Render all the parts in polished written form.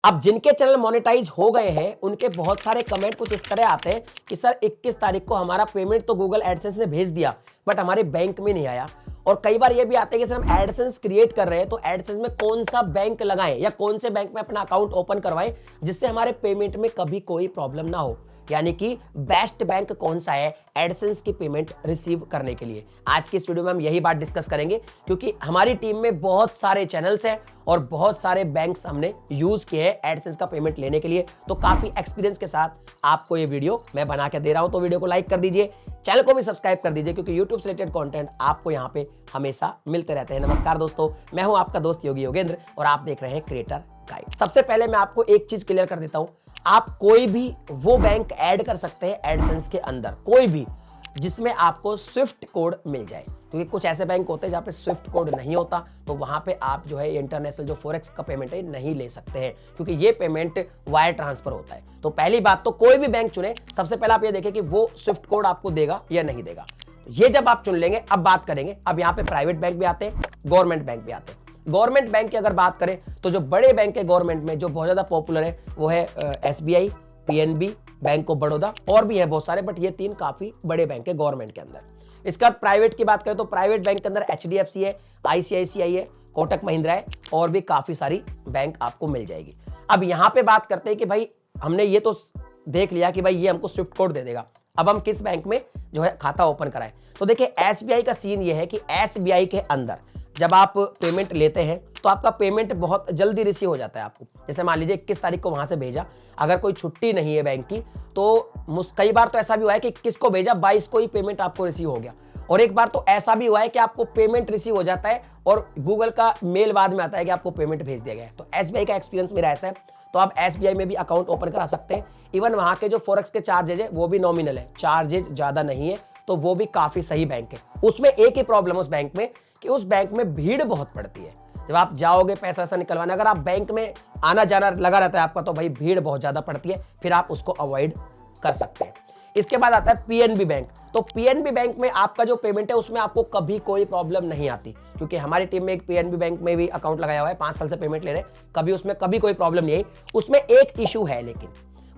अब जिनके channel monetise हो गए हैं उनके बहुत सारे कमेंट कुछ इस तरह आते हैं कि सर 21 तारीख को हमारा पेमेंट तो गूगल एडसेंस ने भेज दिया बट हमारे बैंक में नहीं आया। और कई बार ये भी आते हैं कि सर हम एडसेंस क्रिएट कर रहे हैं तो एडसेंस में कौन सा बैंक लगाएं या कौन से बैंक में अपना अकाउंट ओपन करवाएं जिससे हमारे पेमेंट में कभी कोई प्रॉब्लम ना हो, यानी कि बेस्ट बैंक कौन सा है एडसेंस की पेमेंट रिसीव करने के लिए। आज की इस वीडियो में हम यही बात डिस्कस करेंगे क्योंकि हमारी टीम में बहुत सारे चैनल्स हैं और बहुत सारे बैंक्स हमने यूज किए हैं एडसेंस का पेमेंट लेने के लिए, तो काफी एक्सपीरियंस के साथ आपको ये वीडियो मैं बना के दे रहा हूं। तो वीडियो को लाइक कर दीजिए, चैनल को भी सब्सक्राइब कर दीजिए क्योंकि YouTube से रिलेटेड कंटेंट आपको यहाँ पे हमेशा मिलते रहते हैं। नमस्कार दोस्तों, मैं हूं आपका दोस्त योगी योगेंद्र और आप देख रहे हैं क्रिएटर गाइड। सबसे पहले मैं आपको एक चीज क्लियर कर देता हूं, आप कोई भी वो बैंक ऐड कर सकते हैं एडसेंस के अंदर, कोई भी जिसमें आपको स्विफ्ट कोड मिल जाए, क्योंकि कुछ ऐसे बैंक होते हैं जहां पे स्विफ्ट कोड नहीं होता तो वहां पे आप जो है इंटरनेशनल जो फॉरेक्स का पेमेंट है नहीं ले सकते हैं क्योंकि ये पेमेंट वायर ट्रांसफर होता है। तो पहली बात तो कोई भी बैंक चुने, सबसे पहले आप ये देखें कि वो स्विफ्ट कोड आपको देगा या नहीं देगा। ये जब आप चुन लेंगे, अब बात करेंगे, अब यहाँ पे प्राइवेट बैंक भी आते हैं, गवर्नमेंट बैंक भी आते हैं। गवर्नमेंट बैंक की अगर बात करें तो जो बड़े बैंक है गवर्नमेंट में जो बहुत ज्यादा पॉपुलर है वो है SBI, PNB, bank of Baroda, और भी है बहुत सारे, बट ये तीन काफी बड़े बैंक है गवर्नमेंट के अंदर। इसका प्राइवेट की बात करें तो प्राइवेट बैंक के अंदर HDFC है, ICICI है, कोटक महिंद्रा है और भी काफी सारी बैंक आपको मिल जाएगी। अब यहां पे बात करते हैं कि भाई हमने ये तो देख लिया कि भाई ये हमको स्विफ्ट कोड दे देगा, अब हम किस बैंक में जो है खाता ओपन कराएं। तो देखिए SBI का सीन ये है कि SBI के अंदर जब आप पेमेंट लेते हैं तो आपका पेमेंट बहुत जल्दी रिसीव हो जाता है आपको। जैसे मान लीजिए 21 तारीख को वहां से भेजा, अगर कोई छुट्टी नहीं है बैंक की तो कई बार तो ऐसा भी हुआ है कि 21 को भेजा 22 को ही पेमेंट आपको रिसीव हो गया, और एक बार तो ऐसा भी हुआ है कि आपको पेमेंट रिसीव हो जाता है और गूगल का मेल बाद में आता है कि आपको पेमेंट भेज दिया गया है। तो SBI का एक्सपीरियंस मेरा ऐसा है, तो आप SBI में भी अकाउंट ओपन करा सकते हैं। इवन वहां के जो फॉरेक्स के चार्जेज है वो भी नॉमिनल है, चार्जेज ज्यादा नहीं है, तो वो भी काफी सही बैंक है। उसमें एक ही प्रॉब्लम उस बैंक में कि उस बैंक में भीड़ बहुत पड़ती है। जब आप जाओगे पैसा वैसा निकलवाने, अगर आप बैंक में आना जाना लगा रहता है आपका तो भाई भीड़ बहुत ज्यादा पड़ती है, फिर आप उसको अवॉइड कर सकते हैं। इसके बाद आता है PNB बैंक। तो PNB बैंक में आपका जो पेमेंट है उसमें आपको कभी कोई प्रॉब्लम नहीं आती, क्योंकि हमारी टीम में एक PNB बैंक में भी अकाउंट लगाया हुआ है, 5 साल से पेमेंट ले रहे हैं, कभी उसमें कभी कोई प्रॉब्लम नहीं आई। उसमें एक इशू है, लेकिन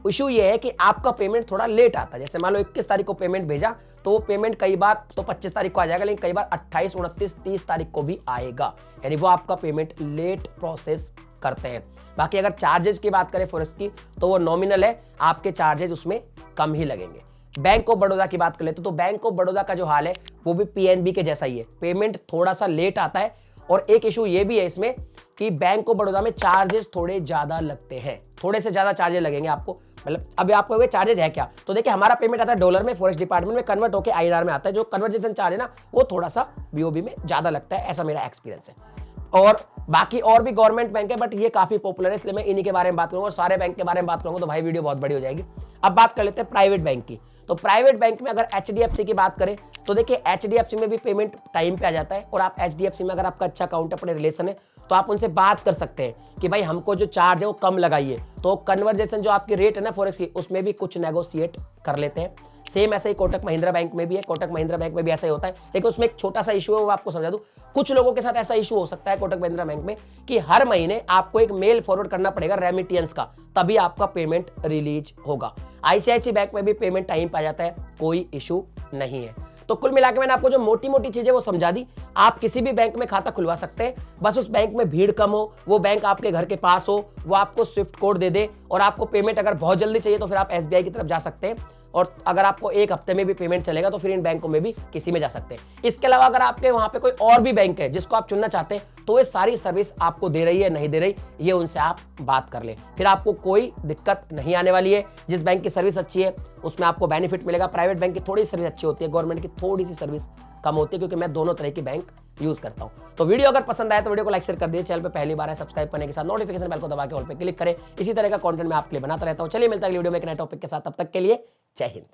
इशू ये है कि आपका पेमेंट थोड़ा लेट आता है। जैसे मान लो 21 तारीख को पेमेंट भेजा तो वो पेमेंट कई बार तो 25 तारीख को आ जाएगा, लेकिन कई बार 28, 29, 30 तारीख को भी आएगा, यानी वो आपका पेमेंट लेट प्रोसेस करते हैं। बाकी अगर चार्जेस की बात करें फॉरेक्स की तो वो नॉमिनल है, आपके चार्जेस उसमें कम ही लगेंगे। बैंक ऑफ बड़ौदा की बात कर लेते तो बैंक ऑफ बड़ौदा का जो हाल है वो भी PNB के जैसा ही है, पेमेंट थोड़ा सा लेट आता है। और एक इशू ये भी है इसमें कि बैंक ऑफ बड़ौदा में चार्जेस थोड़े ज्यादा लगते हैं, थोड़े से ज्यादा चार्जेस लगेंगे आपको। मतलब अभी आपको कहोगे चार्जेस है क्या, तो देखिए हमारा पेमेंट आता है डॉलर में, फॉरेक्स डिपार्टमेंट में कन्वर्ट होकर INR में आता है, जो कन्वर्जेशन चार्ज है ना वो थोड़ा सा BOB में ज्यादा लगता है, ऐसा मेरा एक्सपीरियंस है। और बाकी और भी गवर्नमेंट बैंक है बट ये काफी पॉपुलर है, इसलिए मैं इन्हीं के बारे में बात करूंगा, और सारे बैंक के बारे में बात करूंगा तो भाई वीडियो बहुत बड़ी हो जाएगी। अब बात कर लेते हैं प्राइवेट बैंक की। तो प्राइवेट बैंक में अगर HDFC की बात करें तो देखिए HDFC में भी पेमेंट टाइम पे आ जाता है, और आप HDFC में अगर आपका अच्छा अकाउंट है, अपने रिलेशन है, तो आप उनसे बात कर सकते हैं कि भाई हमको जो चार्ज है वो कम लगाइए, तो कन्वर्जेशन जो आपकी रेट है ना फॉरेक्स की उसमें भी कुछ नेगोशिएट कर लेते हैं। सेम ऐसा ही कोटक महिंद्रा बैंक में भी है, कोटक महिंद्रा बैंक में भी ऐसा ही होता है, लेकिन उसमें एक छोटा सा इशू है, वो आपको समझा दूं। कुछ लोगों के साथ ऐसा इशू हो सकता है कोटक महिंद्रा बैंक में कि हर महीने आपको एक मेल फॉरवर्ड करना पड़ेगा रेमिटेंस का, तभी आपका पेमेंट रिलीज होगा। ICICI बैंक में भी पेमेंट टाइम पे आ जाता है, कोई इशू नहीं है। तो कुल मिलाकर मैंने आपको जो मोटी मोटी चीजें वो समझा दी। आप किसी भी बैंक में खाता खुलवा सकते हैं, बस उस बैंक में भीड़ कम हो, वो बैंक आपके घर के पास हो, वो आपको स्विफ्ट कोड दे दे, और आपको पेमेंट अगर बहुत जल्दी चाहिए तो फिर आप SBI की तरफ जा सकते हैं, और अगर आपको एक हफ्ते में भी पेमेंट चलेगा तो फिर इन बैंकों में भी किसी में जा सकते हैं। इसके अलावा अगर आपके वहां पे कोई और भी बैंक है जिसको आप चुनना चाहते हैं तो ये सारी सर्विस आपको दे रही है नहीं दे रही, ये उनसे आप बात कर ले, फिर आपको कोई दिक्कत नहीं आने वाली है। जिस बैंक की सर्विस अच्छी है उसमें आपको बेनिफिट मिलेगा। प्राइवेट बैंक की थोड़ी सर्विस अच्छी होती है, गवर्नमेंट की थोड़ी सी सर्विस कम होती है, क्योंकि मैं दोनों तरह की बैंक यूज करता हूं। तो वीडियो अगर पसंद आए तो वीडियो को लाइक शेयर कर दीजिए, चैनल पे पहली बार है सब्सक्राइब करने के साथ नोटिफिकेशन बेल को दबा के ऑल पे क्लिक करें। इसी तरह का कंटेंट मैं आपके लिए बनाता रहता हूं। चलिए मिलता है वीडियो में एक नए टॉपिक के साथ, तब तक के लिए जय हिंद।